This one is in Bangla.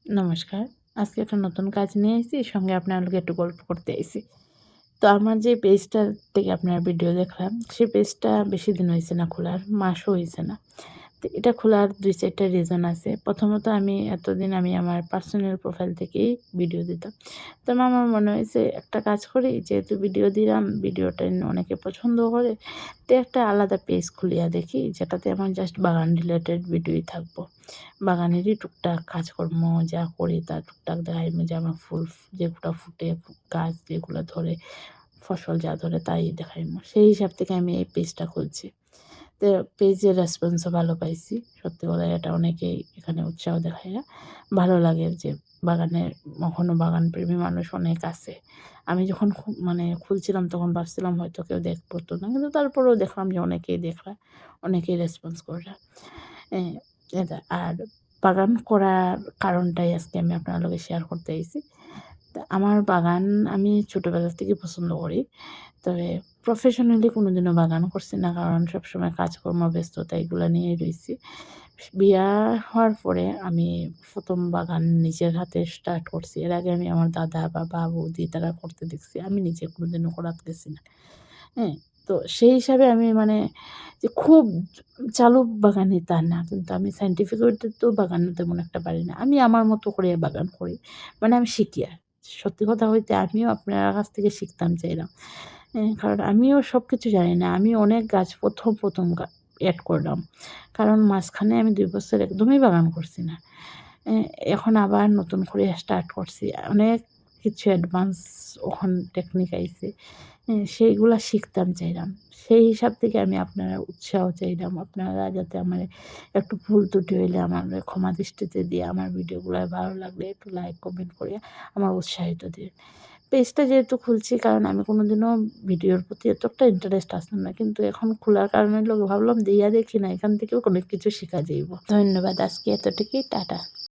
নমস্কার। আজকে একটা নতুন কাজ নিয়ে আইছি। সঙ্গে আপনার লগে একটু গল্প করতে আইছি। তো আমার যে পেজটা থেকে আপনার ভিডিও দেখলাম, সেই পেজটা বেশি দিন হইছে না খোলার, মাসও হইছে না। তো এটা খোলার ২-৪ টা রিজন আছে। প্রথমত আমি এতদিন আমার পার্সোনাল প্রোফাইল থেকেই ভিডিও দিতাম। তো আমার মনে হয়েছে একটা কাজ করি, যেহেতু ভিডিও দিলাম, ভিডিওটা অনেকে পছন্দ করে। তো একটা আলাদা পেজ খুলিয়া দেখি, যেটাতে আমার জাস্ট বাগান রিলেটেড ভিডিওই থাকবো। বাগানেরই টুকটাক কাজকর্ম যা করি তা টুকটাক দেখাইমু, যে আমার ফুল যেগুলা ফুটে, গাছ যেগুলা ধরে, ফসল যা ধরে তাই দেখাইমু। সেই হিসাব থেকে আমি এই পেজটা খুলছি। তো পেজের রেসপন্সও ভালো পাইছি। সত্যি কথা, এটা অনেকেই এখানে উৎসাহ দেখাইয়া ভালো লাগে যে বাগানের, এখনও বাগানপ্রেমী মানুষ অনেক আছে। আমি যখন খুলছিলাম তখন ভাবছিলাম হয়তো কেউ দেখতো না। কিন্তু তারপরেও দেখলাম যে অনেকেই দেখলা, অনেকেই রেসপন্স করলা। এ এটা আর বাগান করার কারণটাই আজকে আমি আপনার লগে শেয়ার করতে আইছি। তা আমার বাগান আমি ছোটোবেলা থেকে পছন্দ করি। তবে প্রফেশনালি কোনোদিনও বাগান করছি না, কারণ সবসময় কাজকর্ম, ব্যস্ততা এগুলা নিয়েই রইছি। বিয়া হওয়ার পরে আমি ১ম বাগান নিজের হাতে স্টার্ট করছি। এর আগে আমি আমার দাদা, বাবা, বৌদি তারা করতে দেখছি। আমি নিজে কোনোদিনও করাতে গেছি না। হ্যাঁ? তো সেই হিসাবে আমি যে খুব চালু বাগানি তা না। কিন্তু আমি সায়েন্টিফিক ওয়েতেও বাগান তেমন একটা পারি না। আমি আমার মতো করে বাগান করি। আমি শিখি আর। সত্যি কথা বলতে আমিও আপনার কাছ থেকে শিখতাম চাইলাম। কারণ আমিও সবকিছু জানি না। আমি অনেক গাছ ১ম এড করলাম। কারণ মাঝখানে আমি ২ বছর একদমই বাগান করছি না। অ্যা এখন আবার নতুন করে স্টার্ট করছি। অনেক কিছু অ্যাডভান্স এখন টেকনিক আইছে। সেইগুলা শিখতাম চাইলাম। সেই হিসাব থেকে আমি আপনারা উৎসাহ চাইলাম। আপনারা যাতে আমারে একটু ভুল ত্রুটি হইলে আমারে ক্ষমা দৃষ্টিতে দিয়ে আমার ভিডিওগুলা ভালো লাগলে একটু লাইক, কমেন্ট করে আমার উৎসাহিত দিন। পেজটা যেহেতু খুলছি, কারণ আমি কোনোদিনও ভিডিওর প্রতি এতটা ইন্টারেস্ট আসতাম না। কিন্তু এখন খোলার কারণে ভাবলাম দিয়া দেখি না, এখান থেকেও অনেক কিছু শিখা যাইব। ধন্যবাদ। আজকে এতটুকুই। টাটা।